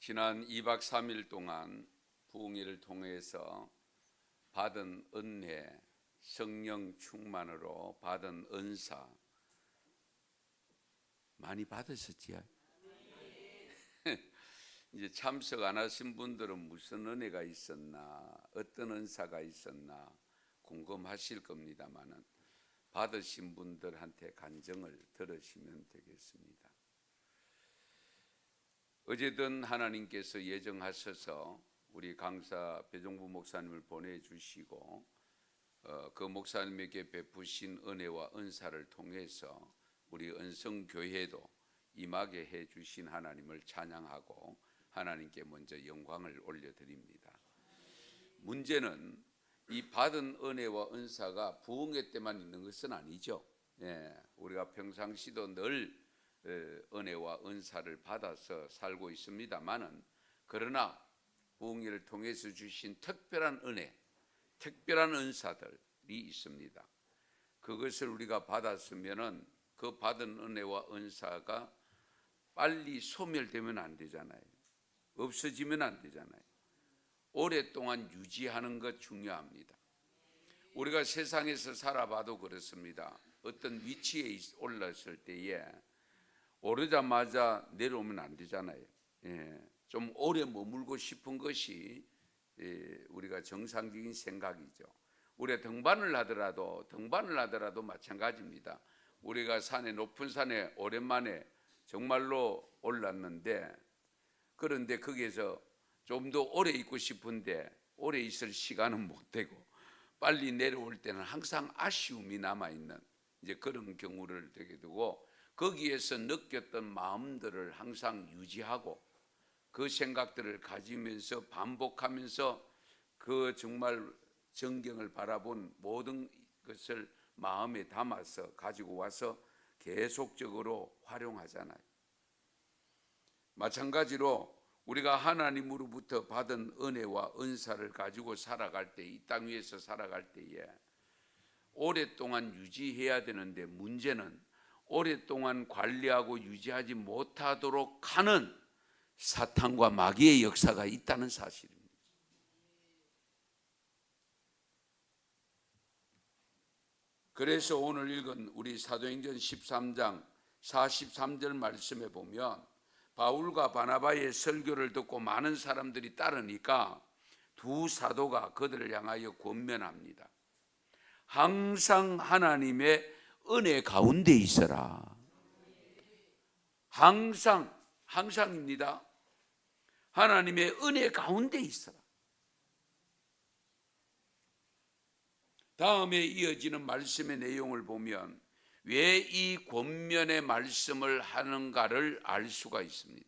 지난 2박 3일 동안 부흥회를 통해서 받은 은혜, 성령 충만으로 받은 은사 많이 받으셨지요? 이제 참석 안 하신 분들은 무슨 은혜가 있었나, 어떤 은사가 있었나 궁금하실 겁니다만은 받으신 분들한테 간증을 들으시면 되겠습니다. 어제든 하나님께서 예정하셔서 우리 강사 배종부 목사님을 보내주시고 그 목사님에게 베푸신 은혜와 은사를 통해서 우리 은성교회도 임하게 해주신 하나님을 찬양하고 하나님께 먼저 영광을 올려드립니다. 문제는 이 받은 은혜와 은사가 부흥회 때만 있는 것은 아니죠. 우리가 평상시도 늘 은혜와 은사를 받아서 살고 있습니다만은, 그러나 부흥회를 통해서 주신 특별한 은혜, 특별한 은사들이 있습니다. 그것을 우리가 받았으면은 그 받은 은혜와 은사가 빨리 소멸되면 안 되잖아요. 없어지면 안 되잖아요. 오랫동안 유지하는 것 중요합니다. 우리가 세상에서 살아봐도 그렇습니다. 어떤 위치에 올랐을 때에 오르자마자 내려오면 안 되잖아요. 좀 오래 머물고 싶은 것이 우리가 정상적인 생각이죠. 우리가 등반을 하더라도 마찬가지입니다. 우리가 높은 산에 오랜만에 정말로 올랐는데, 그런데 거기에서 좀 더 오래 있고 싶은데 오래 있을 시간은 못 되고 빨리 내려올 때는 항상 아쉬움이 남아있는 이제 그런 경우를 되게 되고, 거기에서 느꼈던 마음들을 항상 유지하고 그 생각들을 가지면서 반복하면서 그 정말 전경을 바라본 모든 것을 마음에 담아서 가지고 와서 계속적으로 활용하잖아요. 마찬가지로 우리가 하나님으로부터 받은 은혜와 은사를 가지고 살아갈 때, 이 땅 위에서 살아갈 때에 오랫동안 유지해야 되는데, 문제는 오랫동안 관리하고 유지하지 못하도록 하는 사탄과 마귀의 역사가 있다는 사실입니다. 그래서 오늘 읽은 우리 사도행전 13장 43절 말씀에 보면 바울과 바나바의 설교를 듣고 많은 사람들이 따르니까 두 사도가 그들을 향하여 권면합니다. 항상 하나님의 은혜 가운데 있어라. 항상입니다. 하나님의 은혜 가운데 있어라. 다음에 이어지는 말씀의 내용을 보면 왜 이 권면의 말씀을 하는가를 알 수가 있습니다.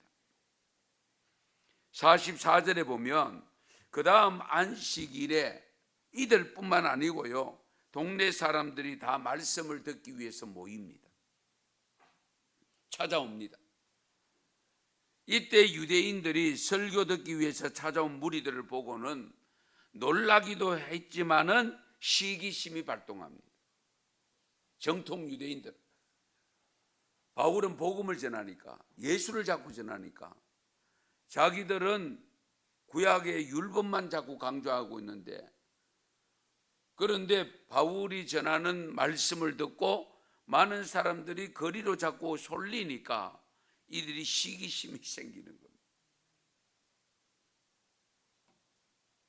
44절에 보면 그 다음 안식일에 이들뿐만 아니고요, 동네 사람들이 다 말씀을 듣기 위해서 모입니다. 찾아옵니다. 이때 유대인들이 설교 듣기 위해서 찾아온 무리들을 보고는 놀라기도 했지만은 시기심이 발동합니다. 정통 유대인들, 바울은 복음을 전하니까, 예수를 자꾸 전하니까 자기들은 구약의 율법만 자꾸 강조하고 있는데, 그런데 바울이 전하는 말씀을 듣고 많은 사람들이 거리로 자꾸 쏠리니까 이들이 시기심이 생기는 겁니다.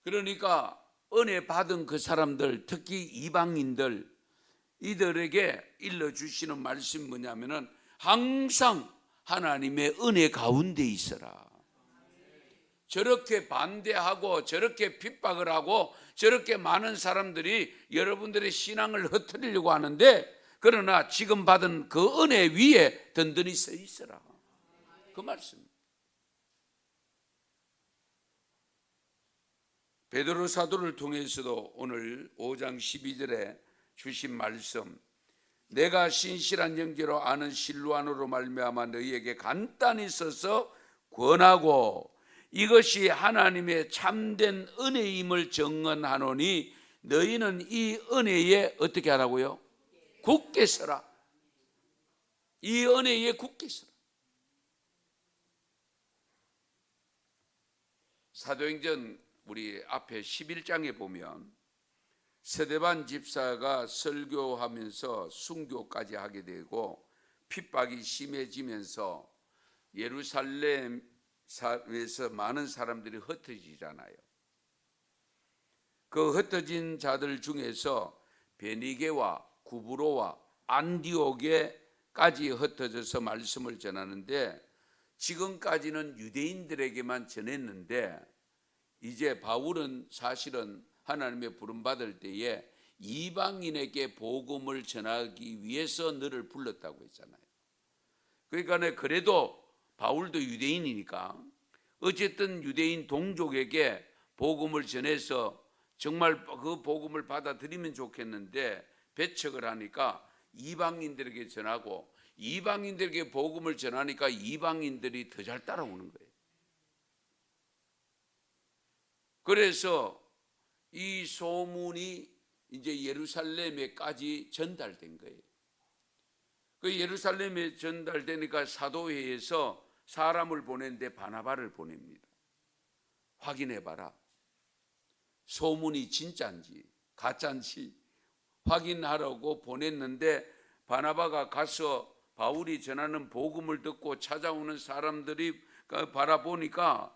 그러니까 은혜 받은 그 사람들, 특히 이방인들, 이들에게 일러주시는 말씀이 뭐냐면은 항상 하나님의 은혜 가운데 있어라. 저렇게 반대하고 저렇게 핍박을 하고 저렇게 많은 사람들이 여러분들의 신앙을 흩뜨리려고 하는데, 그러나 지금 받은 그 은혜 위에 든든히 서 있어라. 그 말씀. 베드로 사도를 통해서도 오늘 5장 12절에 주신 말씀, 내가 신실한 영제로 아는 실로안으로 말미암아 너희에게 간단히 써서 권하고 이것이 하나님의 참된 은혜임을 증언하노니 너희는 이 은혜에 어떻게 하라고요? 굳게 서라. 이 은혜에 굳게 서라. 사도행전 우리 앞에 11장에 보면 스데반 집사가 설교하면서 순교까지 하게 되고 핍박이 심해지면서 예루살렘에서 많은 사람들이 흩어지잖아요. 그 흩어진 자들 중에서 베니게와 구브로와 안디옥에까지 흩어져서 말씀을 전하는데, 지금까지는 유대인들에게만 전했는데 이제 바울은 사실은 하나님의 부름받을 때에 이방인에게 복음을 전하기 위해서 너를 불렀다고 했잖아요. 그러니까 그래도 바울도 유대인이니까 어쨌든 유대인 동족에게 복음을 전해서 정말 그 복음을 받아들이면 좋겠는데 배척을 하니까 이방인들에게 전하고, 이방인들에게 복음을 전하니까 이방인들이 더 잘 따라오는 거예요. 그래서 이 소문이 이제 예루살렘에까지 전달된 거예요. 그 예루살렘에 전달되니까 사도회에서 사람을 보냈는데 바나바를 보냅니다. 확인해봐라. 소문이 진짜인지 가짜인지 확인하라고 보냈는데, 바나바가 가서 바울이 전하는 복음을 듣고 찾아오는 사람들이 바라보니까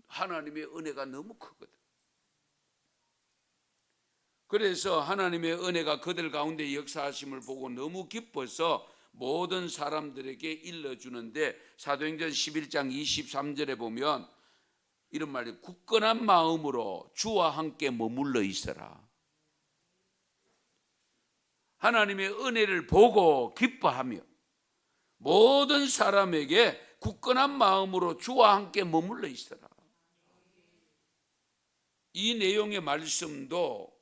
하나님의 은혜가 너무 크거든. 그래서 하나님의 은혜가 그들 가운데 역사하심을 보고 너무 기뻐서 모든 사람들에게 일러주는데, 사도행전 11장 23절에 보면 이런 말이, 굳건한 마음으로 주와 함께 머물러 있어라. 하나님의 은혜를 보고 기뻐하며 모든 사람에게 굳건한 마음으로 주와 함께 머물러 있어라. 이 내용의 말씀도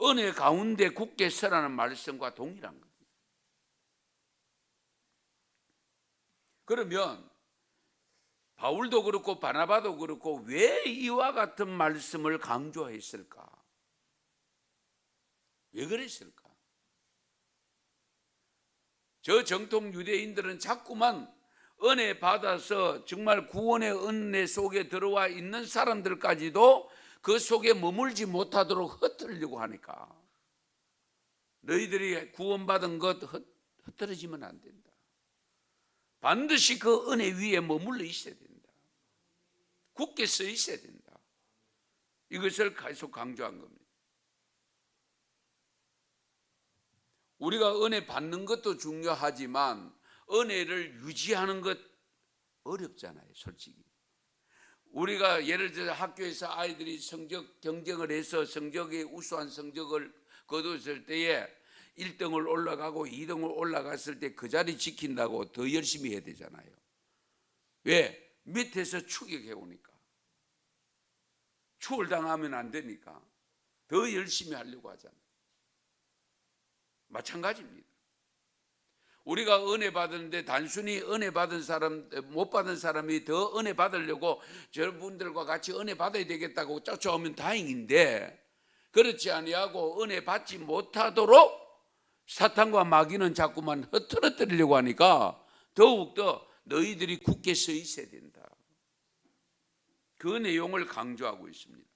은혜 가운데 굳게 서라는 말씀과 동일한 겁니다. 그러면 바울도 그렇고 바나바도 그렇고 왜 이와 같은 말씀을 강조했을까? 왜 그랬을까? 저 정통 유대인들은 자꾸만 은혜 받아서 정말 구원의 은혜 속에 들어와 있는 사람들까지도 그 속에 머물지 못하도록 흩으려고 하니까, 너희들이 구원받은 것 흩어지면 안 된다. 반드시 그 은혜 위에 머물러 있어야 된다. 굳게 서 있어야 된다. 이것을 계속 강조한 겁니다. 우리가 은혜 받는 것도 중요하지만 은혜를 유지하는 것 어렵잖아요, 솔직히. 우리가 예를 들어 학교에서 아이들이 성적 경쟁을 해서 성적이 우수한 성적을 거두었을 때에 1등을 올라가고 2등을 올라갔을 때 그 자리 지킨다고 더 열심히 해야 되잖아요. 왜? 밑에서 추격해 오니까. 추월당하면 안 되니까 더 열심히 하려고 하잖아요. 마찬가지입니다. 우리가 은혜 받는데 단순히 은혜 받은 사람, 못 받은 사람이 더 은혜 받으려고 여러분들과 같이 은혜 받아야 되겠다고 쫓아오면 다행인데, 그렇지 아니하고 은혜 받지 못하도록 사탄과 마귀는 자꾸만 흐트러뜨리려고 하니까 더욱더 너희들이 굳게 서 있어야 된다. 그 내용을 강조하고 있습니다.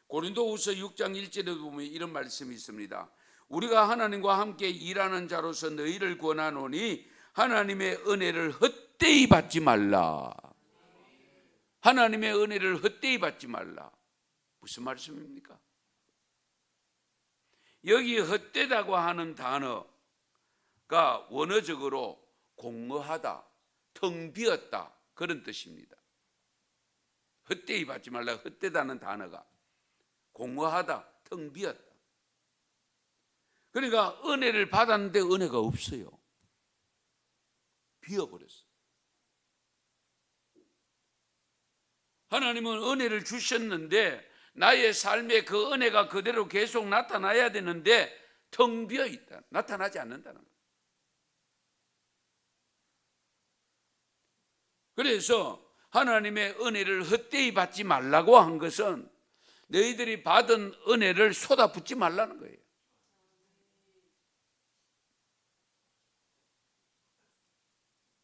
고린도후서 6장 1절에 보면 이런 말씀이 있습니다. 우리가 하나님과 함께 일하는 자로서 너희를 권하노니 하나님의 은혜를 헛되이 받지 말라. 하나님의 은혜를 헛되이 받지 말라. 무슨 말씀입니까? 여기 헛되다고 하는 단어가 원어적으로 공허하다, 텅 비었다, 그런 뜻입니다. 헛되이 받지 말라. 헛되다는 단어가 공허하다, 텅 비었다. 그러니까 은혜를 받았는데 은혜가 없어요. 비어버렸어요. 하나님은 은혜를 주셨는데 나의 삶에 그 은혜가 그대로 계속 나타나야 되는데 텅 비어 있다. 나타나지 않는다는 거예요. 그래서 하나님의 은혜를 헛되이 받지 말라고 한 것은 너희들이 받은 은혜를 쏟아붓지 말라는 거예요.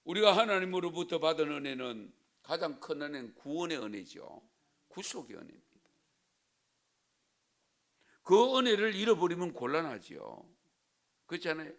우리가 하나님으로부터 받은 은혜는 가장 큰 은혜는 구원의 은혜죠. 구속의 은혜입니다. 그 은혜를 잃어버리면 곤란하지요. 그렇잖아요.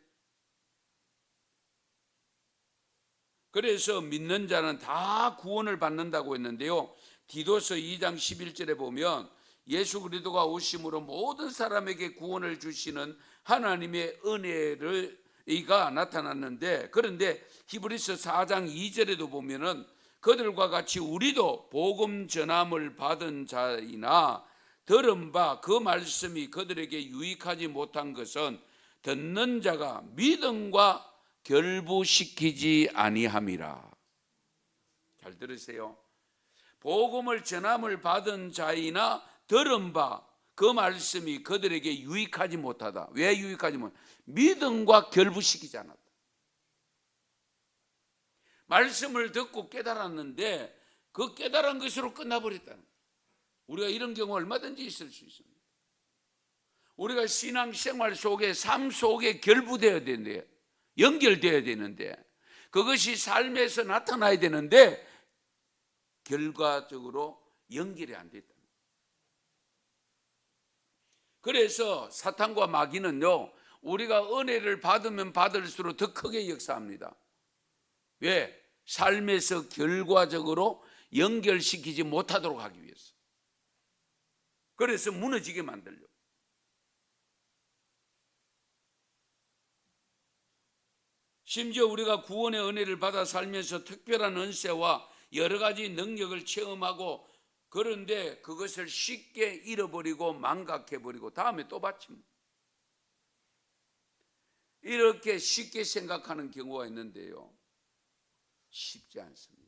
그래서 믿는 자는 다 구원을 받는다고 했는데요, 디도서 2장 11절에 보면 예수 그리스도가 오심으로 모든 사람에게 구원을 주시는 하나님의 은혜가 나타났는데, 그런데 히브리서 4장 2절에도 보면은 그들과 같이 우리도 복음 전함을 받은 자이나 들은 바 그 말씀이 그들에게 유익하지 못한 것은 듣는 자가 믿음과 결부시키지 아니함이라. 잘 들으세요. 복음을 전함을 받은 자이나 들은 바 그 말씀이 그들에게 유익하지 못하다. 왜 유익하지 못하다? 믿음과 결부시키지 않았다. 말씀을 듣고 깨달았는데 그 깨달은 것으로 끝나버렸다는 거예요. 우리가 이런 경우 얼마든지 있을 수 있습니다. 우리가 신앙생활 속에, 삶 속에 결부되어야 되는데, 연결되어야 되는데, 그것이 삶에서 나타나야 되는데 결과적으로 연결이 안 됐다. 그래서 사탄과 마귀는요, 우리가 은혜를 받으면 받을수록 더 크게 역사합니다. 왜? 삶에서 결과적으로 연결시키지 못하도록 하기 위해서. 그래서 무너지게 만들려고. 심지어 우리가 구원의 은혜를 받아 살면서 특별한 은혜와 여러 가지 능력을 체험하고, 그런데 그것을 쉽게 잃어버리고 망각해버리고 다음에 또 받칩니다. 이렇게 쉽게 생각하는 경우가 있는데요, 쉽지 않습니다.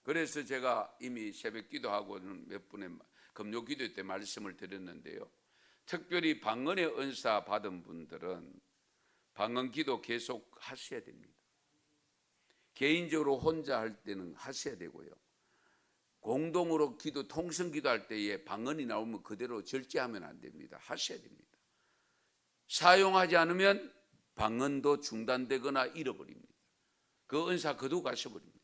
그래서 제가 이미 새벽 기도하고는 몇 분의 금요 기도 때 말씀을 드렸는데요, 특별히 방언의 은사 받은 분들은 방언 기도 계속 하셔야 됩니다. 개인적으로 혼자 할 때는 하셔야 되고요, 공동으로 기도, 통성 기도할 때에 방언이 나오면 그대로 절제하면 안 됩니다. 하셔야 됩니다. 사용하지 않으면 방언도 중단되거나 잃어버립니다. 그 은사 거두고 가셔버립니다.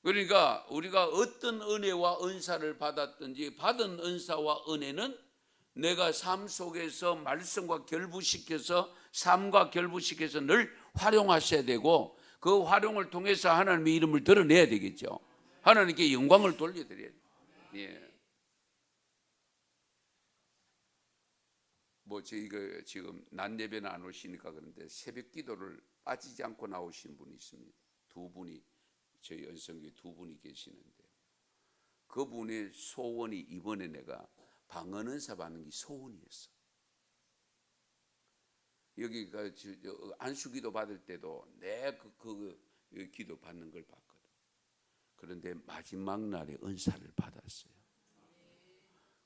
그러니까 우리가 어떤 은혜와 은사를 받았든지 받은 은사와 은혜는 내가 삶 속에서 말씀과 결부시켜서, 삶과 결부시켜서 늘 활용하셔야 되고, 그 활용을 통해서 하나님의 이름을 드러내야 되겠죠. 하나님께 영광을 돌려드려야 돼요. 예. 뭐 저희가 지금 낮 예배는 안 오시니까 그런데 새벽 기도를 빠지지 않고 나오신 분이 있습니다. 두 분이, 저희 연성교회 두 분이 계시는데, 그분의 소원이 이번에 내가 방언 은사 받는 게 소원이었어. 여기가 안수기도 받을 때도 내 그 기도 받는 걸 봤거든. 그런데 마지막 날에 은사를 받았어요.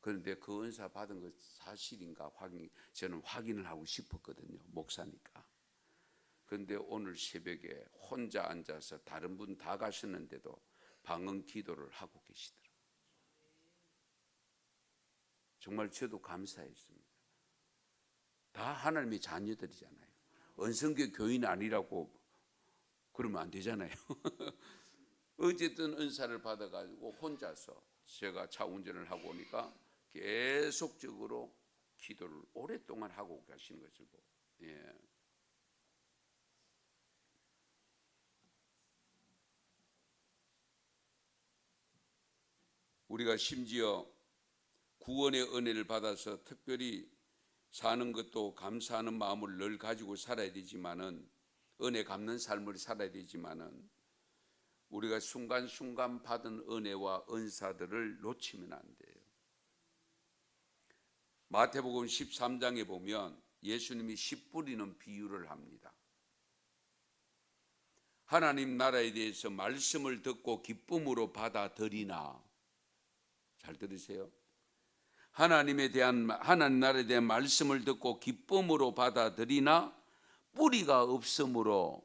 그런데 그 은사 받은 것 사실인가 저는 확인을 하고 싶었거든요, 목사니까. 그런데 오늘 새벽에 혼자 앉아서 다른 분 다 가셨는데도 방언 기도를 하고 계시더라고요. 정말 저도 감사했습니다. 다 하나님의 자녀들이잖아요. 은성교 교인 아니라고 그러면 안 되잖아요. 어쨌든 은사를 받아가지고 혼자서, 제가 차 운전을 하고 오니까 계속적으로 기도를 오랫동안 하고 가시는 것을 보고, 예. 우리가 심지어 구원의 은혜를 받아서 특별히 사는 것도 감사하는 마음을 늘 가지고 살아야 되지만은, 은혜 갚는 삶을 살아야 되지만은, 우리가 순간순간 받은 은혜와 은사들을 놓치면 안 돼요. 마태복음 13장에 보면 예수님이 씨 뿌리는 비유를 합니다. 하나님 나라에 대해서 말씀을 듣고 기쁨으로 받아들이나, 잘 들으세요. 하나님 나라에 대한 말씀을 듣고 기쁨으로 받아들이나 뿌리가 없으므로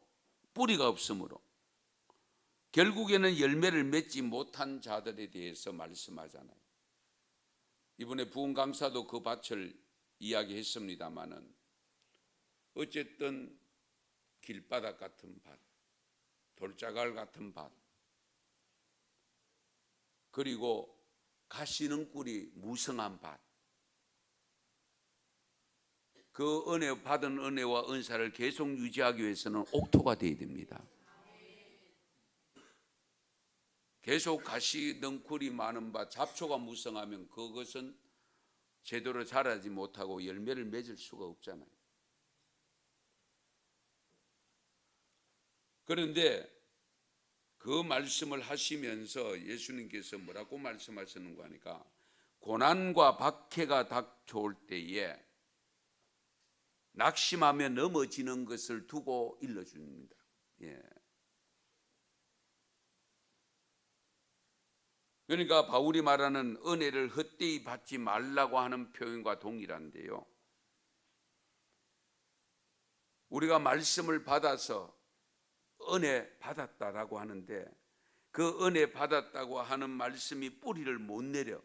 결국에는 열매를 맺지 못한 자들에 대해서 말씀하잖아요. 이번에 부흥 강사도 그 밭을 이야기했습니다마는, 어쨌든 길바닥 같은 밭, 돌자갈 같은 밭, 그리고 가시는 꿀이 무성한 밭. 그 은혜 받은 은혜와 은사를 계속 유지하기 위해서는 옥토가 되어야 됩니다. 계속 가시는 꿀이 많은 밭, 잡초가 무성하면 그것은 제대로 자라지 못하고 열매를 맺을 수가 없잖아요. 그런데 그 말씀을 하시면서 예수님께서 뭐라고 말씀하시는가 하니까 고난과 박해가 닥쳐올 때에 낙심하며 넘어지는 것을 두고 일러줍니다. 예. 그러니까 바울이 말하는 은혜를 헛되이 받지 말라고 하는 표현과 동일한데요. 우리가 말씀을 받아서 은혜 받았다라고 하는데 그 은혜 받았다고 하는 말씀이 뿌리를 못 내려.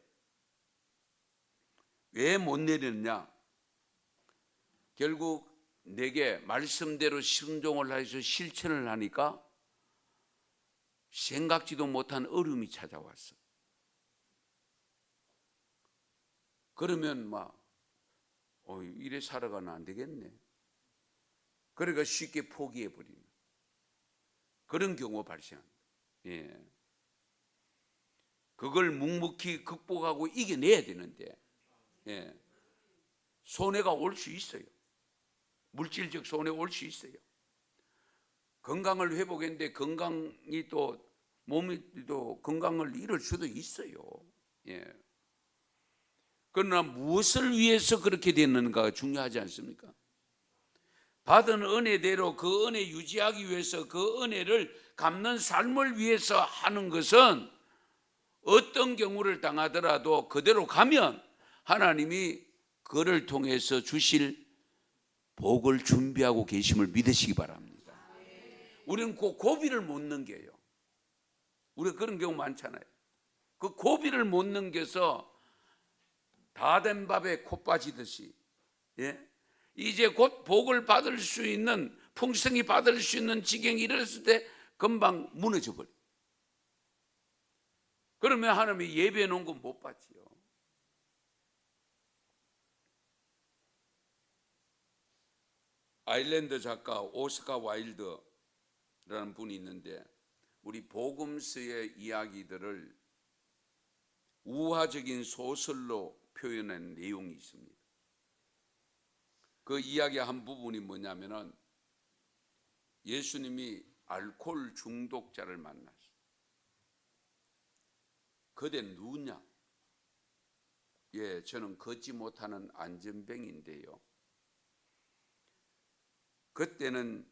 왜 못 내렸냐? 결국 내게 말씀대로 순종을 해서 실천을 하니까 생각지도 못한 어려움이 찾아왔어. 그러면 이래 살아가면 안 되겠네. 그러니까 쉽게 포기해버리는 그런 경우가 발생합니다. 예. 그걸 묵묵히 극복하고 이겨내야 되는데 예. 손해가 올 수 있어요. 물질적 손해가 올 수 있어요. 건강을 회복했는데 건강이 또 몸이 또 건강을 잃을 수도 있어요. 예. 그러나 무엇을 위해서 그렇게 됐는가가 중요하지 않습니까? 받은 은혜대로 그 은혜 유지하기 위해서 그 은혜를 갚는 삶을 위해서 하는 것은 어떤 경우를 당하더라도 그대로 가면 하나님이 그를 통해서 주실 복을 준비하고 계심을 믿으시기 바랍니다. 우리는 그 고비를 못 넘겨요. 우리가 그런 경우 많잖아요. 그 고비를 못 넘겨서 다 된 밥에 코 빠지듯이 이제 곧 복을 받을 수 있는 풍성히 받을 수 있는 지경이 이르렀을 때 금방 무너져 버려. 그러면 하나님이 예배해 놓은 건 못 받지요. 아일랜드 작가 오스카 와일드라는 분이 있는데 우리 복음서의 이야기들을 우화적인 소설로 표현한 내용이 있습니다. 그 이야기 한 부분이 뭐냐면은 예수님이 알코올 중독자를 만났어요. 그대 누구냐? 예, 저는 걷지 못하는 안전병인데요. 그때는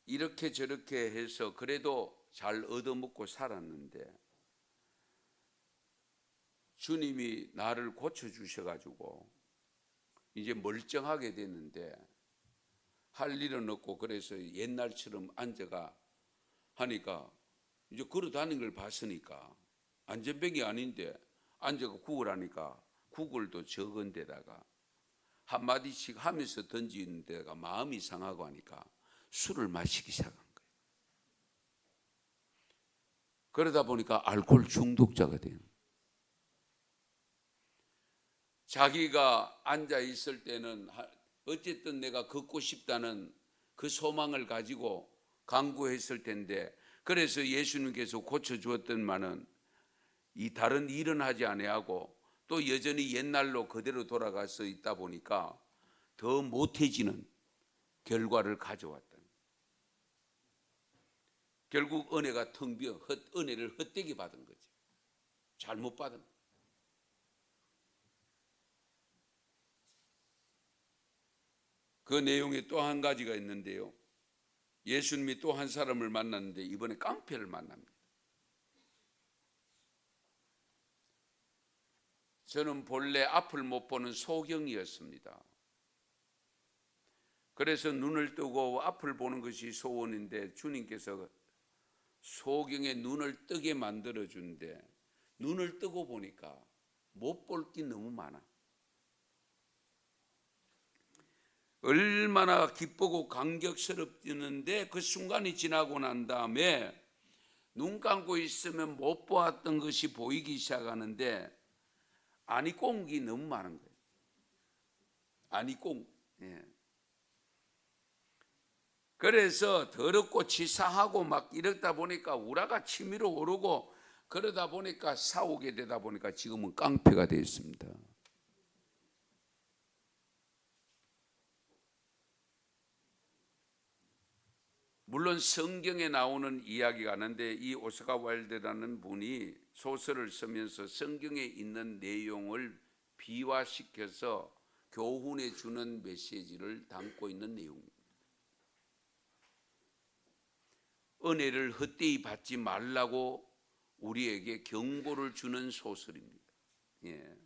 이렇게 저렇게 해서 그래도 잘 얻어먹고 살았는데 주님이 나를 고쳐주셔가지고 이제 멀쩡하게 됐는데 할 일은 없고 그래서 옛날처럼 앉아가 하니까 이제 걸어 다니는 걸 봤으니까 안전병이 아닌데 앉아가 구걸 하니까 구걸도 적은 데다가 한마디씩 하면서 던지는 데가 마음이 상하고 하니까 술을 마시기 시작한 거예요. 그러다 보니까 알코올 중독자가 돼요. 자기가 앉아 있을 때는 어쨌든 내가 걷고 싶다는 그 소망을 가지고 간구했을 텐데 그래서 예수님께서 고쳐주었던만은 이 다른 일은 하지 아니하고 또 여전히 옛날로 그대로 돌아가서 있다 보니까 더 못해지는 결과를 가져왔다. 결국 은혜가 텅 비어 은혜를 헛되게 받은 거지. 잘못 받은 거지. 그 내용에 또 한 가지가 있는데요. 예수님이 또 한 사람을 만났는데 이번에 깡패를 만납니다. 저는 본래 앞을 못 보는 소경이었습니다. 그래서 눈을 뜨고 앞을 보는 것이 소원인데 주님께서 소경의 눈을 뜨게 만들어준데 눈을 뜨고 보니까 못 볼 게 너무 많아. 얼마나 기쁘고 감격스럽는데 그 순간이 지나고 난 다음에 눈 감고 있으면 못 보았던 것이 보이기 시작하는데 아니 꽁이 너무 많은 거예요. 아니 꽁. 예. 그래서 더럽고 치사하고 막 이러다 보니까 우라가 치밀어 오르고 그러다 보니까 싸우게 되다 보니까 지금은 깡패가 되어 있습니다. 물론 성경에 나오는 이야기가 있는데 이 오스카 와일드라는 분이 소설을 쓰면서 성경에 있는 내용을 비화시켜서 교훈해 주는 메시지를 담고 있는 내용입니다. 은혜를 헛되이 받지 말라고 우리에게 경고를 주는 소설입니다. 예.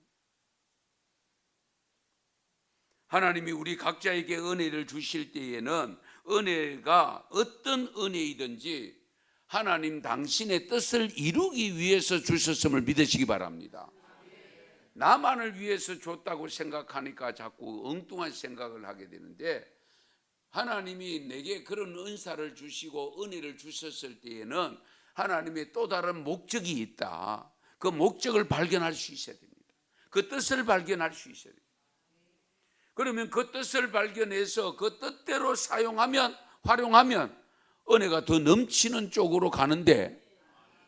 하나님이 우리 각자에게 은혜를 주실 때에는 은혜가 어떤 은혜이든지 하나님 당신의 뜻을 이루기 위해서 주셨음을 믿으시기 바랍니다. 나만을 위해서 줬다고 생각하니까 자꾸 엉뚱한 생각을 하게 되는데 하나님이 내게 그런 은사를 주시고 은혜를 주셨을 때에는 하나님의 또 다른 목적이 있다. 그 목적을 발견할 수 있어야 됩니다. 그 뜻을 발견할 수 있어야 됩니다. 그러면 그 뜻을 발견해서 그 뜻대로 사용하면 활용하면 은혜가 더 넘치는 쪽으로 가는데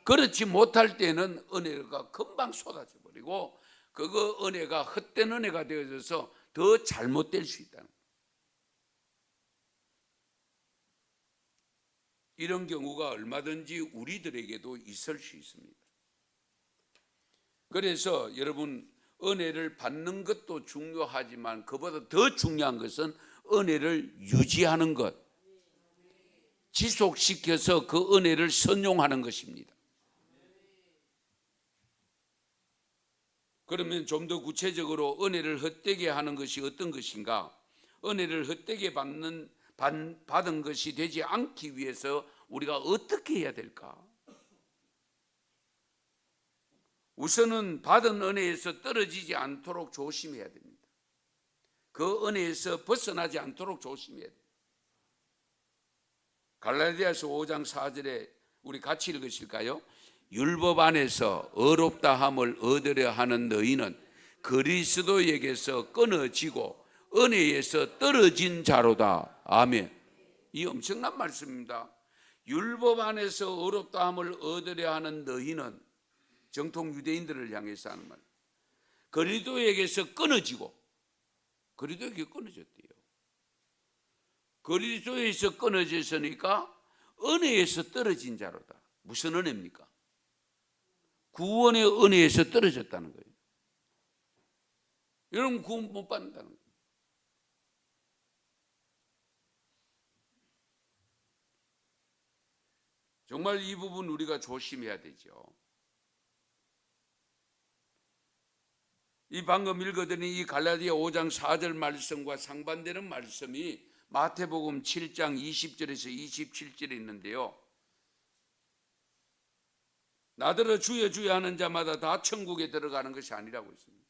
그렇지 못할 때는 은혜가 금방 쏟아져 버리고 그거 은혜가 헛된 은혜가 되어져서 더 잘못될 수 있다는 거예요. 이런 경우가 얼마든지 우리들에게도 있을 수 있습니다. 그래서 여러분 은혜를 받는 것도 중요하지만 그보다 더 중요한 것은 은혜를 유지하는 것, 지속시켜서 그 은혜를 선용하는 것입니다. 그러면 좀 더 구체적으로 은혜를 헛되게 하는 것이 어떤 것인가? 은혜를 헛되게 받은 것이 되지 않기 위해서 우리가 어떻게 해야 될까? 우선은 받은 은혜에서 떨어지지 않도록 조심해야 됩니다. 그 은혜에서 벗어나지 않도록 조심해야 됩니다. 갈라디아서 5장 4절에 우리 같이 읽으실까요? 율법 안에서 의롭다함을 얻으려 하는 너희는 그리스도에게서 끊어지고 은혜에서 떨어진 자로다. 아멘. 이 엄청난 말씀입니다. 율법 안에서 의롭다함을 얻으려 하는 너희는 정통 유대인들을 향해서 하는 말. 그리스도에게서 끊어지고 그리스도에게 끊어졌대요. 그리스도에서 끊어졌으니까 은혜에서 떨어진 자로다. 무슨 은혜입니까? 구원의 은혜에서 떨어졌다는 거예요. 여러분 구원 못 받는다는 거예요. 정말 이 부분 우리가 조심해야 되죠. 이 방금 읽어드린 이 갈라디아 5장 4절 말씀과 상반되는 말씀이 마태복음 7장 20절에서 27절에 있는데요. 나더러 주여 주여 하는 자마다 다 천국에 들어가는 것이 아니라고 했습니다.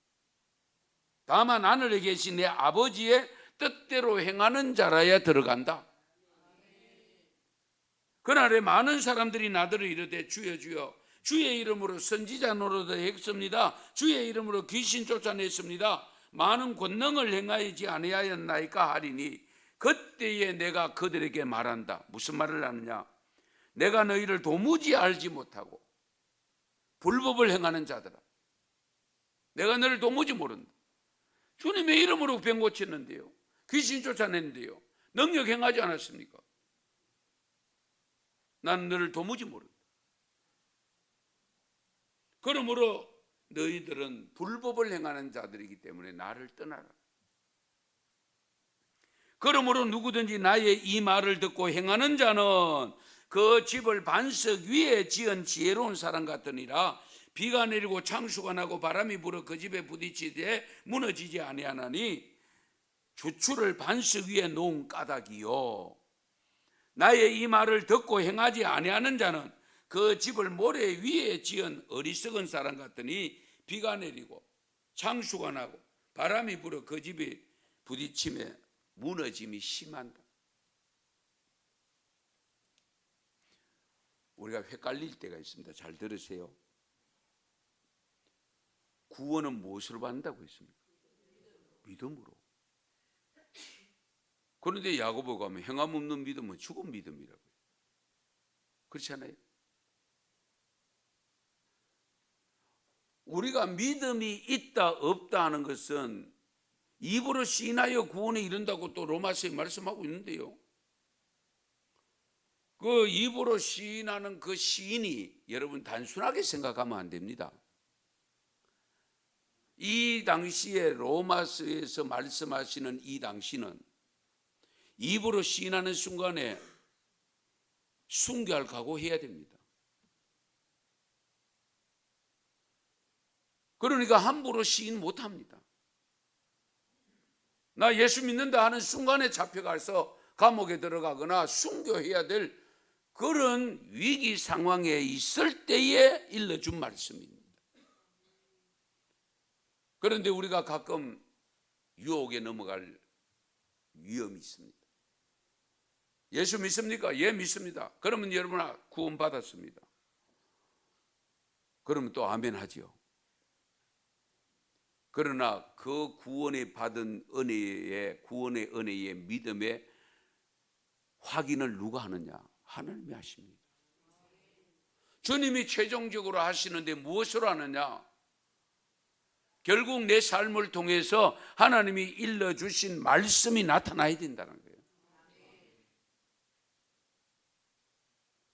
다만 하늘에 계신 내 아버지의 뜻대로 행하는 자라야 들어간다. 그날에 많은 사람들이 나더러 이르되 주여 주여 주의 이름으로 선지자 노릇을 했습니다. 주의 이름으로 귀신 쫓아냈습니다. 많은 권능을 행하지 아니하였나이까 하리니 그때에 내가 그들에게 말한다. 무슨 말을 하느냐? 내가 너희를 도무지 알지 못하고 불법을 행하는 자들아, 내가 너를 도무지 모른다. 주님의 이름으로 병 고쳤는데요, 귀신 쫓아냈는데요, 능력 행하지 않았습니까? 난 너를 도무지 모른다. 그러므로 너희들은 불법을 행하는 자들이기 때문에 나를 떠나라. 그러므로 누구든지 나의 이 말을 듣고 행하는 자는 그 집을 반석 위에 지은 지혜로운 사람 같으니라. 비가 내리고 창수가 나고 바람이 불어 그 집에 부딪히되 무너지지 아니하나니 주추를 반석 위에 놓은 까닭이요. 나의 이 말을 듣고 행하지 아니하는 자는 그 집을 모래 위에 지은 어리석은 사람 같으니 비가 내리고 창수가 나고 바람이 불어 그 집이 부딪힘에 무너짐이 심한다. 우리가 헷갈릴 때가 있습니다. 잘 들으세요. 구원은 무엇으로 받는다고 했습니까? 믿음으로. 그런데 야고보가 하면 행함 없는 믿음은 죽은 믿음이라고요. 그렇지 않아요? 우리가 믿음이 있다 없다 하는 것은 입으로 시인하여 구원에 이른다고 또 로마서에 말씀하고 있는데요, 그 입으로 시인하는 그 시인이 여러분 단순하게 생각하면 안 됩니다. 이 당시에 로마서에서 말씀하시는 이 당시는 입으로 시인하는 순간에 순교할 각오해야 됩니다. 그러니까 함부로 시인 못합니다. 나 예수 믿는다 하는 순간에 잡혀가서 감옥에 들어가거나 순교해야 될 그런 위기 상황에 있을 때에 일러준 말씀입니다. 그런데 우리가 가끔 유혹에 넘어갈 위험이 있습니다. 예수 믿습니까? 예, 믿습니다. 그러면 여러분 구원 받았습니다. 그러면 또 아멘 하지요. 그러나 그 구원에 받은 은혜의 구원의 은혜의 믿음의 확인을 누가 하느냐? 하나님이 하십니다. 주님이 최종적으로 하시는데 무엇으로 하느냐? 결국 내 삶을 통해서 하나님이 일러주신 말씀이 나타나야 된다는 거예요.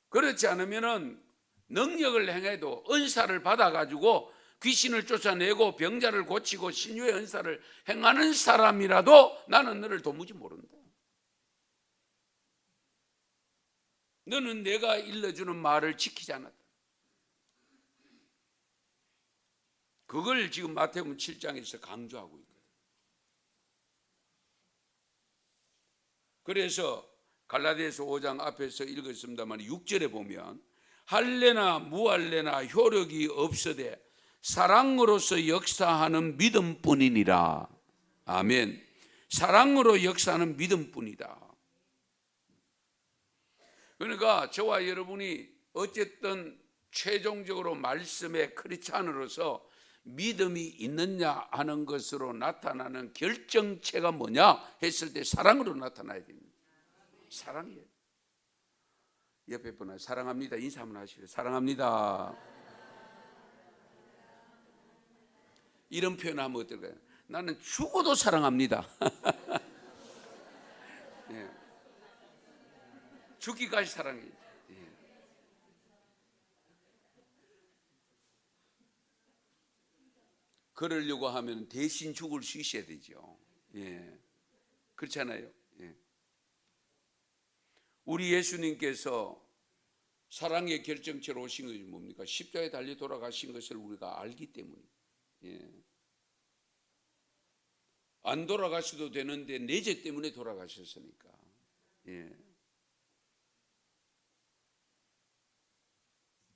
그렇지 않으면 능력을 행해도 은사를 받아가지고 귀신을 쫓아내고 병자를 고치고 신유의 은사를 행하는 사람이라도 나는 너를 도무지 모른다. 너는 내가 일러주는 말을 지키지 않았다. 그걸 지금 마태복음 7장에서 강조하고 있거든요. 그래서 갈라디아서 5장 앞에서 읽었습니다만 6절에 보면 할례나 무할례나 효력이 없으되 사랑으로서 역사하는 믿음뿐이니라. 아멘. 사랑으로 역사하는 믿음뿐이다. 그러니까 저와 여러분이 어쨌든 최종적으로 말씀의 크리스찬으로서 믿음이 있느냐 하는 것으로 나타나는 결정체가 뭐냐 했을 때 사랑으로 나타나야 됩니다. 사랑이에요. 옆에 분은 사랑합니다 인사 한번 하시죠. 사랑합니다. 이런 표현하면 어떨까요? 나는 죽어도 사랑합니다. 예. 죽기까지 사랑해요. 예. 그러려고 하면 대신 죽을 수 있어야 되죠. 예. 그렇잖아요. 예. 우리 예수님께서 사랑의 결정체로 오신 것이 뭡니까? 십자가에 달려 돌아가신 것을 우리가 알기 때문에. 예. 안 돌아가셔도 되는데 내 죄 때문에 돌아가셨으니까. 예.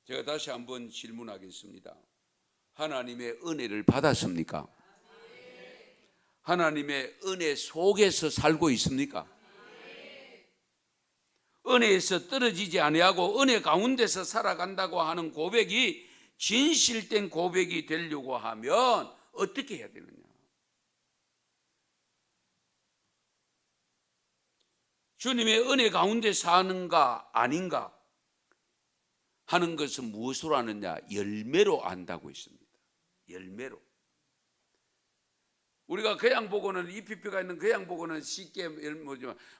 제가 다시 한번 질문하겠습니다. 하나님의 은혜를 받았습니까? 하나님의 은혜 속에서 살고 있습니까? 은혜에서 떨어지지 아니하고 은혜 가운데서 살아간다고 하는 고백이 진실된 고백이 되려고 하면 어떻게 해야 되느냐? 주님의 은혜 가운데 사는가 아닌가 하는 것은 무엇으로 아느냐? 열매로 안다고 했습니다. 열매로. 우리가 그냥 보고는 잎이가 있는 그냥 보고는 쉽게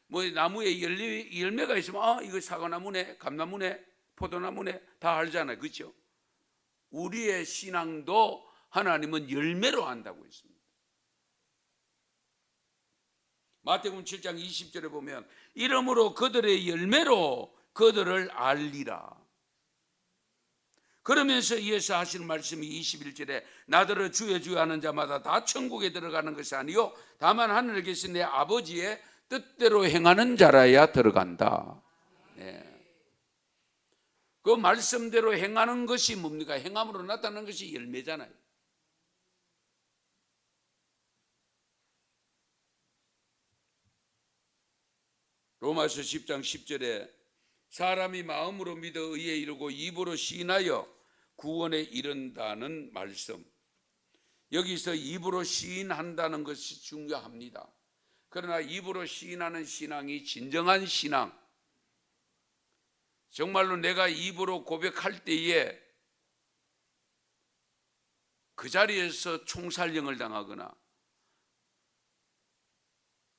뭐 나무에 열매가 있으면 이거 사과나무네, 감나무네, 포도나무네 다 알잖아요. 그렇죠? 우리의 신앙도 하나님은 열매로 안다고 했습니다. 마태복음 7장 20절에 보면 이러므로 그들의 열매로 그들을 알리라. 그러면서 이어서 하시는 말씀이 21절에 나더러 주여 주여 하는 자마다 다 천국에 들어가는 것이 아니요 다만 하늘에 계신 내 아버지의 뜻대로 행하는 자라야 들어간다. 네. 그 말씀대로 행하는 것이 뭡니까? 행함으로 나타나는 것이 열매잖아요. 로마서 10장 10절에 사람이 마음으로 믿어 의에 이르고 입으로 시인하여 구원에 이른다는 말씀. 여기서 입으로 시인한다는 것이 중요합니다. 그러나 입으로 시인하는 신앙이 진정한 신앙, 정말로 내가 입으로 고백할 때에 그 자리에서 총살령을 당하거나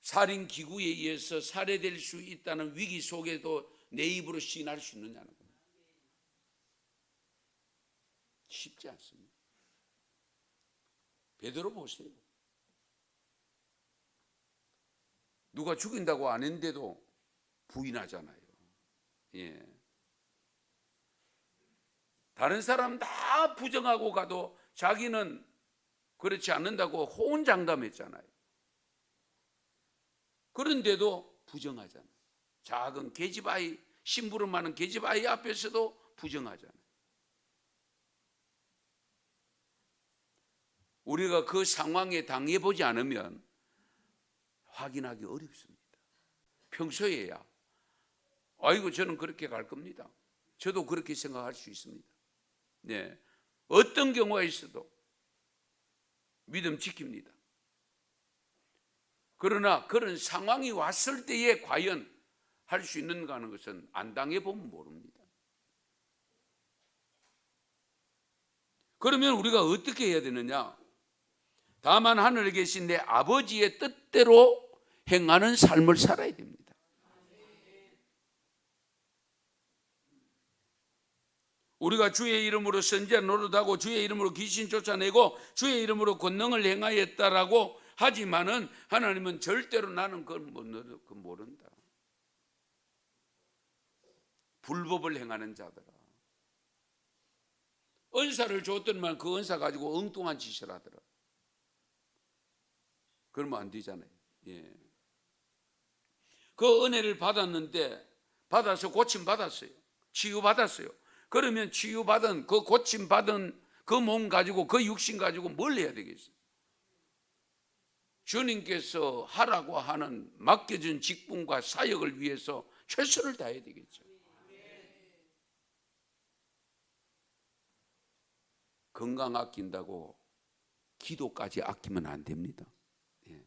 살인 기구에 의해서 살해될 수 있다는 위기 속에도 내 입으로 시인할 수 있느냐는 거예요. 쉽지 않습니다. 베드로 보세요. 누가 죽인다고 안 했는데도 부인하잖아요. 예. 다른 사람 다 부정하고 가도 자기는 그렇지 않는다고 호언장담했잖아요. 그런데도 부정하잖아요. 작은 계집아이, 심부름 많은 계집아이 앞에서도 부정하잖아요. 우리가 그 상황에 당해보지 않으면 확인하기 어렵습니다. 평소에야 아이고 저는 그렇게 갈 겁니다. 저도 그렇게 생각할 수 있습니다. 네, 어떤 경우가 있어도 믿음 지킵니다. 그러나 그런 상황이 왔을 때에 과연 할 수 있는가 하는 것은 안 당해보면 모릅니다. 그러면 우리가 어떻게 해야 되느냐? 다만 하늘에 계신 내 아버지의 뜻대로 행하는 삶을 살아야 됩니다. 우리가 주의 이름으로 선지자 노릇하고 주의 이름으로 귀신 쫓아내고 주의 이름으로 권능을 행하였다라고 하지만은 하나님은 절대로 나는 그걸 모른다. 불법을 행하는 자들아. 은사를 줬더니만 그 은사 가지고 엉뚱한 짓을 하더라. 그러면 안 되잖아요. 예. 그 은혜를 받았는데 받아서 고침 받았어요. 치유 받았어요. 그러면 치유받은 그 고침 받은 그 몸 가지고 그 육신 가지고 뭘 해야 되겠어요? 주님께서 하라고 하는 맡겨준 직분과 사역을 위해서 최선을 다해야 되겠죠. 건강 아낀다고 기도까지 아끼면 안 됩니다. 예.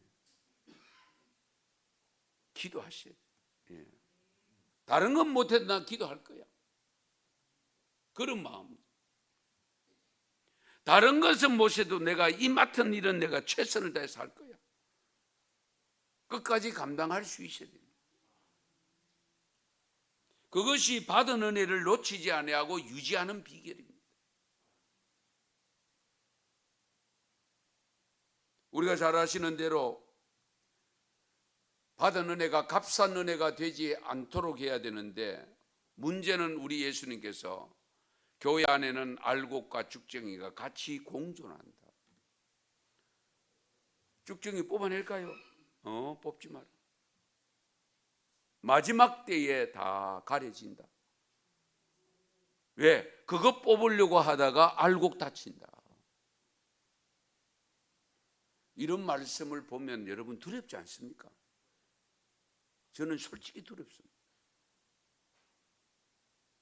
기도하셔야 돼요. 예. 다른 건 못해도 난 기도할 거야. 그런 마음. 다른 것은 못해도 내가 이 맡은 일은 내가 최선을 다해서 할 거야. 끝까지 감당할 수 있어야 됩니다. 그것이 받은 은혜를 놓치지 아니하고 유지하는 비결입니다. 우리가 잘 아시는 대로 받은 은혜가 값싼 은혜가 되지 않도록 해야 되는데 문제는 우리 예수님께서 교회 안에는 알곡과 쭉정이가 같이 공존한다. 쭉정이 뽑아낼까요? 뽑지 마라. 마지막 때에 다 가려진다. 왜? 그거 뽑으려고 하다가 알곡 다친다. 이런 말씀을 보면 여러분 두렵지 않습니까? 저는 솔직히 두렵습니다.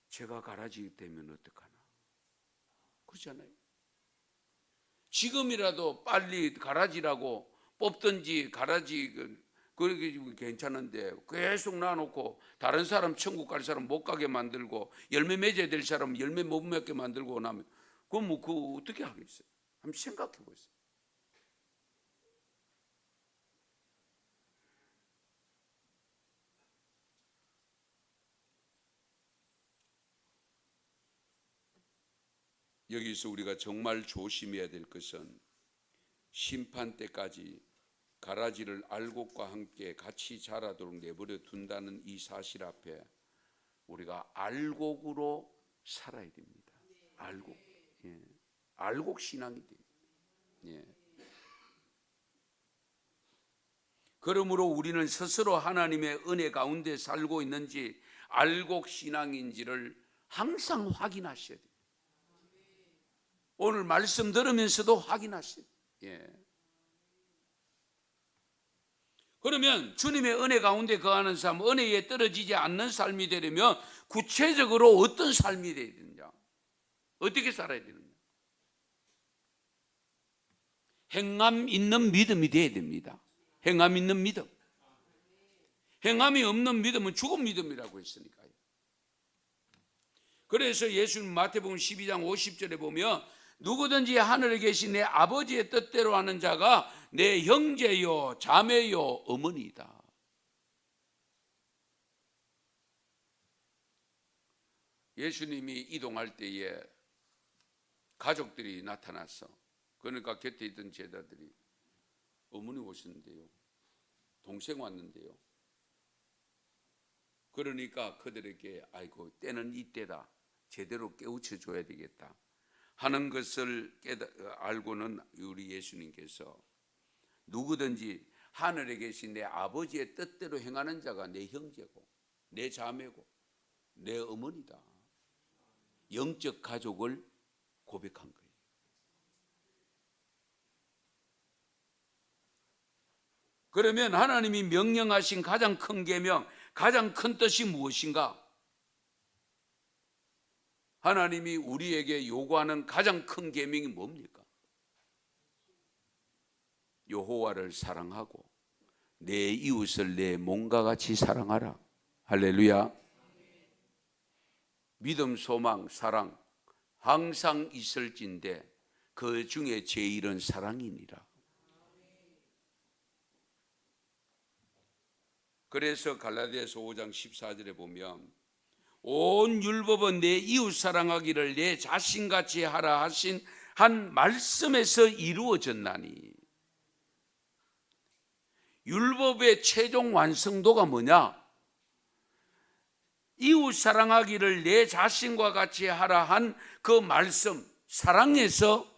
제가 가라지 되면 어떡하나? 그렇잖아요. 지금이라도 빨리 가라지라고 뽑든지 가라지 그렇게 괜찮은데 계속 놔놓고 다른 사람 천국 갈 사람 못 가게 만들고 열매 맺어야 될 사람 열매 못 맺게 만들고 나면 그건 그거 어떻게 하겠어요? 한번 생각해 보세요. 여기서 우리가 정말 조심해야 될 것은 심판 때까지 가라지를 알곡과 함께 같이 자라도록 내버려 둔다는 이 사실 앞에 우리가 알곡으로 살아야 됩니다. 알곡. 예. 알곡 신앙이 됩니다. 예. 그러므로 우리는 스스로 하나님의 은혜 가운데 살고 있는지 알곡 신앙인지를 항상 확인하셔야 돼요. 오늘 말씀 들으면서도 확인하셔야 돼요. 예. 그러면 주님의 은혜 가운데 거하는 삶, 은혜에 떨어지지 않는 삶이 되려면 구체적으로 어떤 삶이 되어야 되느냐, 어떻게 살아야 되느냐, 행함 있는 믿음이 되어야 됩니다. 행함 있는 믿음. 행함이 없는 믿음은 죽은 믿음이라고 했으니까요. 그래서 예수님 마태복음 12장 50절에 보면 누구든지 하늘에 계신 내 아버지의 뜻대로 하는 자가 내 형제요 자매요 어머니이다. 예수님이 이동할 때에 가족들이 나타났어. 그러니까 곁에 있던 제자들이 어머니 오셨는데요, 동생 왔는데요. 그러니까 그들에게 아이고 때는 이때다, 제대로 깨우쳐 줘야 되겠다 하는 것을 알고는 우리 예수님께서 누구든지 하늘에 계신 내 아버지의 뜻대로 행하는 자가 내 형제고 내 자매고 내 어머니다, 영적 가족을 고백한 거예요. 그러면 하나님이 명령하신 가장 큰 계명, 가장 큰 뜻이 무엇인가? 하나님이 우리에게 요구하는 가장 큰 계명이 뭡니까? 여호와를 사랑하고 내 이웃을 내 몸과 같이 사랑하라. 할렐루야. 믿음, 소망, 사랑 항상 있을진데 그 중에 제일은 사랑이니라. 그래서 갈라디아서 5장 14절에 보면 온 율법은 내 이웃 사랑하기를 내 자신같이 하라 하신 한 말씀에서 이루어졌나니. 율법의 최종 완성도가 뭐냐? 이웃 사랑하기를 내 자신과 같이 하라 한 그 말씀, 사랑에서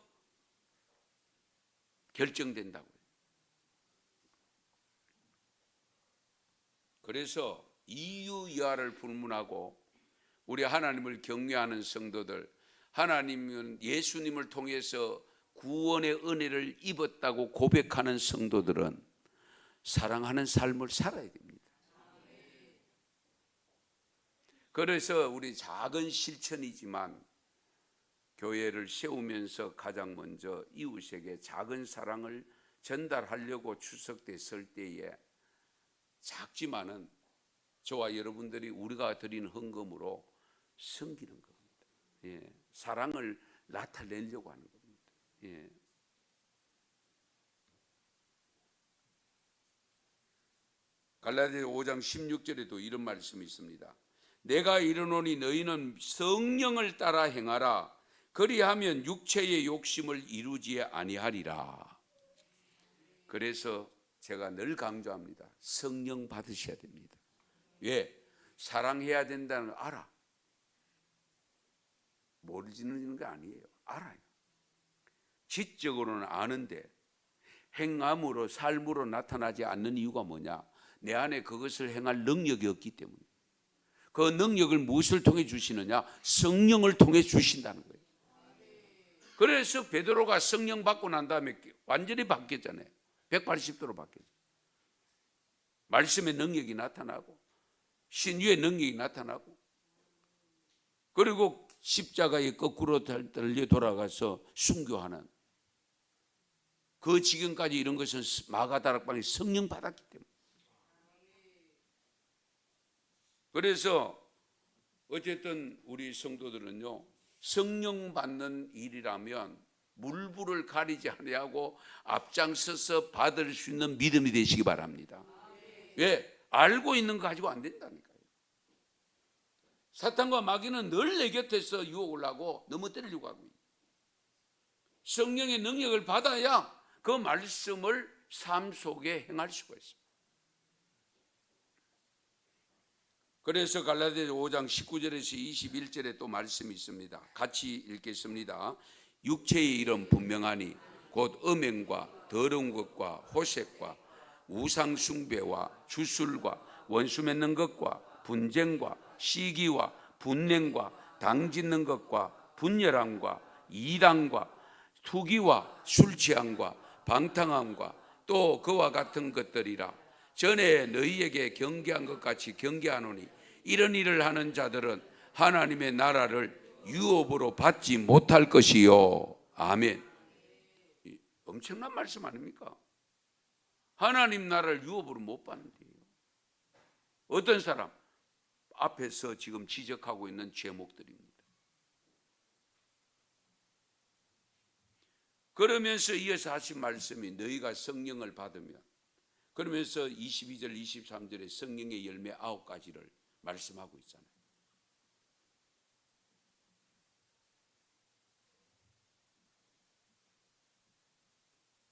결정된다고요. 그래서 이유야를 불문하고 우리 하나님을 경외하는 성도들, 하나님은 예수님을 통해서 구원의 은혜를 입었다고 고백하는 성도들은 사랑하는 삶을 살아야 됩니다. 그래서 우리 작은 실천이지만 교회를 세우면서 가장 먼저 이웃에게 작은 사랑을 전달하려고 추석 때 설 때에 작지만은 저와 여러분들이 우리가 드리는 헌금으로 섬기는 겁니다. 예, 사랑을 나타내려고 하는 겁니다. 예. 갈라디아 5장 16절에도 이런 말씀이 있습니다. 내가 이르노니 너희는 성령을 따라 행하라. 그리하면 육체의 욕심을 이루지 아니하리라. 그래서 제가 늘 강조합니다. 성령 받으셔야 됩니다. 왜? 사랑해야 된다는 걸 알아. 모르지는 게 아니에요. 알아요. 지적으로는 아는데 행함으로 삶으로 나타나지 않는 이유가 뭐냐? 내 안에 그것을 행할 능력이 없기 때문에. 그 능력을 무엇을 통해 주시느냐? 성령을 통해 주신다는 거예요. 그래서 베드로가 성령 받고 난 다음에 완전히 바뀌었잖아요. 180도로 바뀌었죠. 말씀의 능력이 나타나고 신유의 능력이 나타나고 그리고 십자가에 거꾸로 달려 돌아가서 순교하는 그 지경까지 이런 것은 마가다락방에 성령 받았기 때문에. 그래서 어쨌든 우리 성도들은요, 성령 받는 일이라면 물불을 가리지 아니하고 앞장서서 받을 수 있는 믿음이 되시기 바랍니다. 왜? 알고 있는 거 가지고 안 된다니까요. 사탄과 마귀는 늘 내 곁에서 유혹을 하고 넘어뜨리려고 하고 있어요. 성령의 능력을 받아야 그 말씀을 삶 속에 행할 수가 있습니다. 그래서 갈라디아 5장 19절에서 21절에 또 말씀이 있습니다. 같이 읽겠습니다. 육체의 일은 분명하니 곧 음행과 더러운 것과 호색과 우상 숭배와 주술과 원수 맺는 것과 분쟁과 시기와 분냉과 당짓는 것과 분열함과 이단과 투기와 술 취함과 방탕함과 또 그와 같은 것들이라. 전에 너희에게 경계한 것 같이 경계하노니 이런 일을 하는 자들은 하나님의 나라를 유업으로 받지 못할 것이요. 아멘. 엄청난 말씀 아닙니까? 하나님 나라를 유업으로 못 받는데요. 어떤 사람? 앞에서 지금 지적하고 있는 제목들입니다. 그러면서 이어서 하신 말씀이 너희가 성령을 받으면, 그러면서 22절 23절에 성령의 열매 9가지를 말씀하고 있잖아요.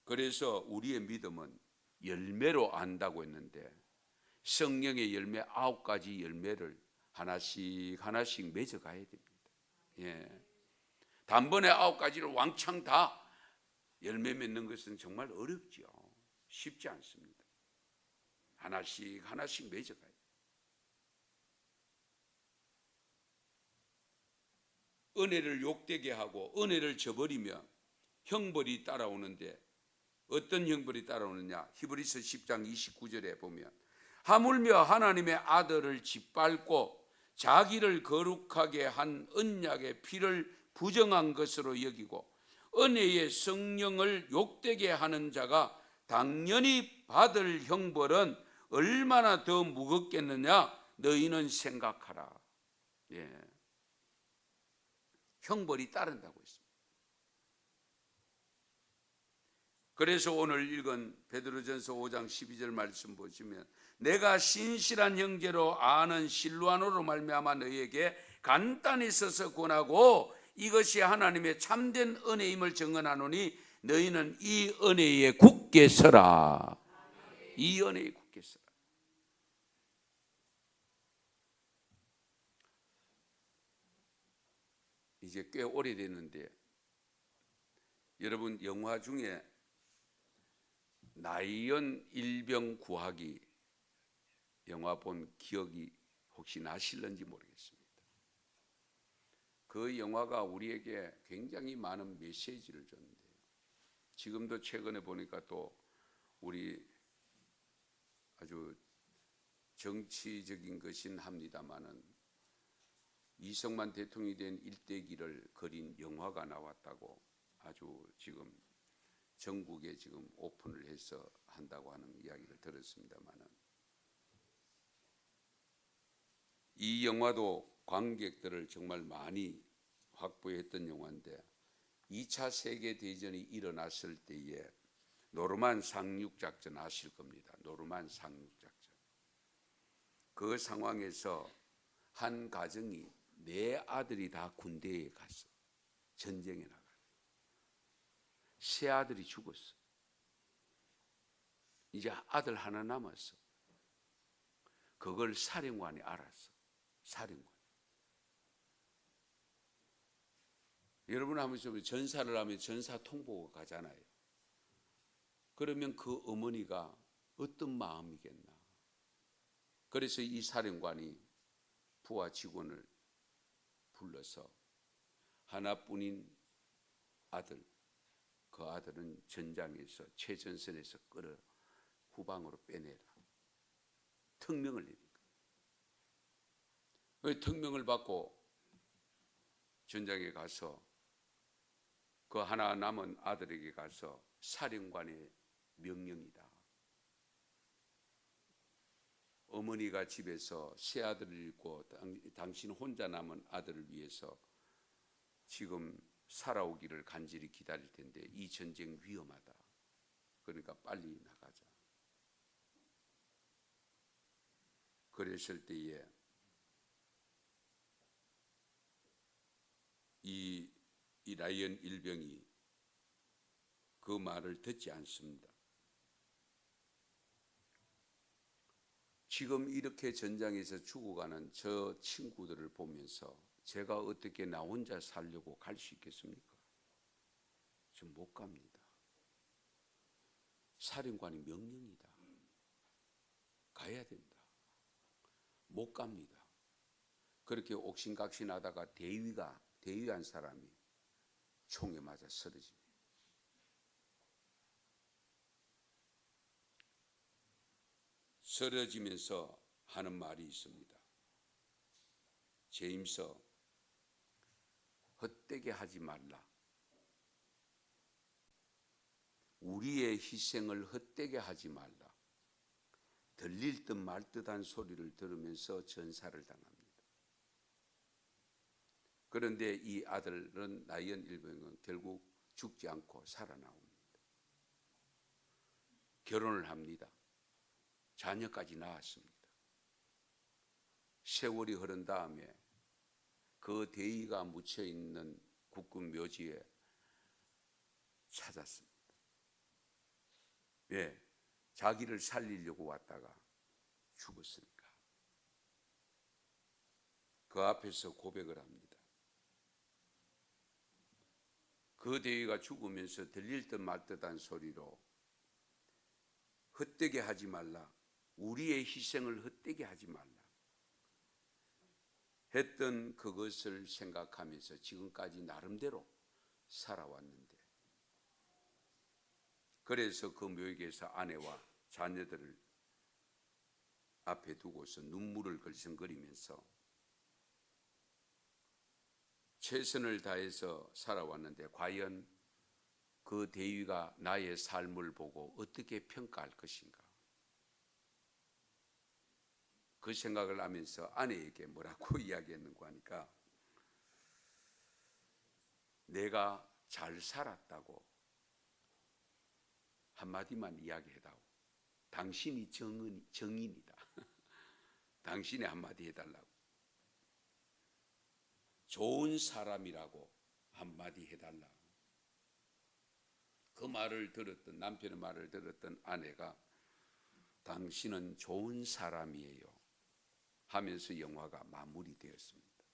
그래서 우리의 믿음은 열매로 안다고 했는데 성령의 열매 9가지 열매를 하나씩 하나씩 맺어가야 됩니다. 예. 단번에 9가지를 왕창 다 열매 맺는 것은 정말 어렵죠. 쉽지 않습니다. 하나씩 하나씩 맺어가야 돼요. 은혜를 욕되게 하고 은혜를 저버리면 형벌이 따라오는데 어떤 형벌이 따라오느냐? 히브리서 10장 29절에 보면 하물며 하나님의 아들을 짓밟고 자기를 거룩하게 한 언약의 피를 부정한 것으로 여기고 은혜의 성령을 욕되게 하는 자가 당연히 받을 형벌은 얼마나 더 무겁겠느냐? 너희는 생각하라. 예. 형벌이 따른다고 했습니다. 그래서 오늘 읽은 베드로전서 5장 12절 말씀 보시면 내가 신실한 형제로 아는 실로아노로 말미암아 너희에게 간단히 써서 권하고 이것이 하나님의 참된 은혜임을 증언하노니 너희는 이 은혜에 굳게 서라. 이 은혜에 굳게 서라. 이제 꽤 오래됐는데 여러분 영화 중에 나이언 일병 구하기 영화 본 기억이 혹시 나실는지 모르겠습니다. 그 영화가 우리에게 굉장히 많은 메시지를 줬는데요. 지금도 최근에 보니까 또 우리 아주 정치적인 것인 합니다마는 이승만 대통령이 된 일대기를 그린 영화가 나왔다고 아주 지금 전국에 지금 오픈을 해서 한다고 하는 이야기를 들었습니다마는 이 영화도 관객들을 정말 많이 확보했던 영화인데 2차 세계대전이 일어났을 때에 노르만 상륙작전 아실 겁니다. 노르만 상륙작전. 그 상황에서 한 가정이 4아들이 다 군대에 갔어. 전쟁에 나가. 세 아들이 죽었어. 이제 아들 하나 남았어. 그걸 사령관이 알았어. 사령관. 여러분 하면서 전사를 하면 전사 통보가 가잖아요. 그러면 그 어머니가 어떤 마음이겠나. 그래서 이 사령관이 부하 직원을 불러서 하나뿐인 아들, 그 아들은 전장에서 최전선에서 끌어 후방으로 빼내라. 특명을 내립니다. 특명을 받고 전장에 가서 그 하나 남은 아들에게 가서 사령관의 명령이다. 어머니가 집에서 세 아들을 잃고 당신 혼자 남은 아들을 위해서 지금 살아오기를 간절히 기다릴 텐데 이 전쟁 위험하다. 그러니까 빨리 나가자. 그랬을 때에 이 라이언 일병이 그 말을 듣지 않습니다. 지금 이렇게 전장에서 죽어가는 저 친구들을 보면서 제가 어떻게 나 혼자 살려고 갈 수 있겠습니까? 좀 못 갑니다. 사령관이 명령이다. 가야 된다. 못 갑니다. 그렇게 옥신각신하다가 대위한 사람이 총에 맞아 쓰러집니다. 쓰러지면서 하는 말이 있습니다. 제임서 헛되게 하지 말라. 우리의 희생을 헛되게 하지 말라. 들릴 듯 말 듯한 소리를 들으면서 전사를 당합니다. 그런데 이 아들은 나이언 일병은 결국 죽지 않고 살아나옵니다. 결혼을 합니다. 자녀까지 낳았습니다. 세월이 흐른 다음에 그 대의가 묻혀있는 국군 묘지에 찾았습니다. 왜? 자기를 살리려고 왔다가 죽었으니까. 그 앞에서 고백을 합니다. 그 대위가 죽으면서 들릴 듯 말 듯한 소리로 헛되게 하지 말라. 우리의 희생을 헛되게 하지 말라. 했던 그것을 생각하면서 지금까지 나름대로 살아왔는데, 그래서 그 묘역에서 아내와 자녀들을 앞에 두고서 눈물을 글썽거리면서 최선을 다해서 살아왔는데 과연 그 대위가 나의 삶을 보고 어떻게 평가할 것인가, 그 생각을 하면서 아내에게 뭐라고 이야기했는가 하니까, 내가 잘 살았다고 한마디만 이야기해다오. 당신이 정인이다. 당신이 한마디 해달라고. 좋은 사람이라고 한마디 해달라. 그 말을 들었던, 남편의 말을 들었던 아내가 당신은 좋은 사람이에요 하면서 영화가 마무리되었습니다.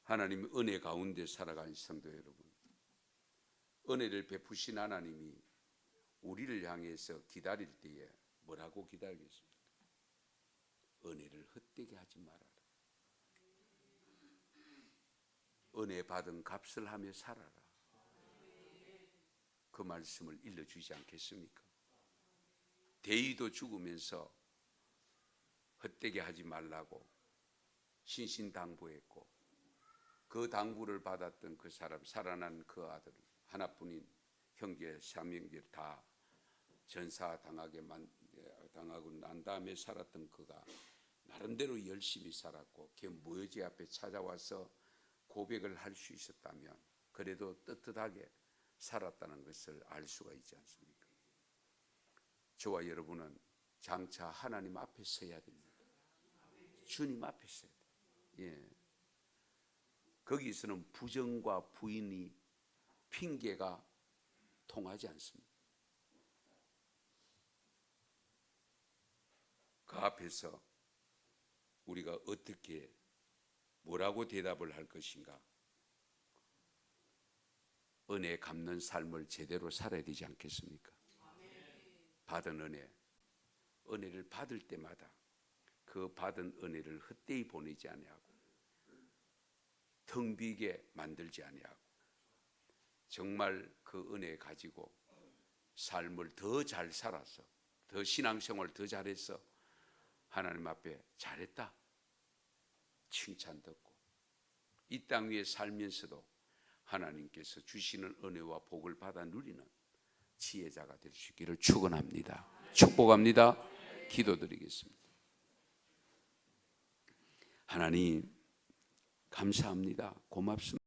하나님의 은혜 가운데 살아가는 성도 여러분, 은혜를 베푸신 하나님이 우리를 향해서 기다릴 때에 뭐라고 기다리겠습니까? 은혜를 헛되게 하지 말아라. 은혜 받은 값을 하며 살아라. 그 말씀을 일러주지 않겠습니까? 대위도 죽으면서 헛되게 하지 말라고 신신당부했고, 그 당부를 받았던 그 사람, 살아난 그 아들, 하나뿐인 형제 삼형제를 다 전사당하고 난 다음에 살았던 그가 나름대로 열심히 살았고, 그 묘지 앞에 찾아와서 고백을 할 수 있었다면 그래도 떳떳하게 살았다는 것을 알 수가 있지 않습니까? 저와 여러분은 장차 하나님 앞에 서야 됩니다. 주님 앞에 서야 돼요. 예. 거기서는 부정과 부인이 핑계가 통하지 않습니다. 그 앞에서 우리가 어떻게 뭐라고 대답을 할 것인가? 은혜 갚는 삶을 제대로 살아야 되지 않겠습니까? 받은 은혜를 받을 때마다 그 받은 은혜를 헛되이 보내지 아니하고 텅 비게 만들지 아니하고 정말 그 은혜 가지고 삶을 더 잘 살아서, 더 신앙생활을 더 잘해서 하나님 앞에 잘했다 칭찬 듣고 이 땅 위에 살면서도 하나님께서 주시는 은혜와 복을 받아 누리는 지혜자가 될 수 있기를 축원합니다. 축복합니다. 기도드리겠습니다. 하나님 감사합니다. 고맙습니다.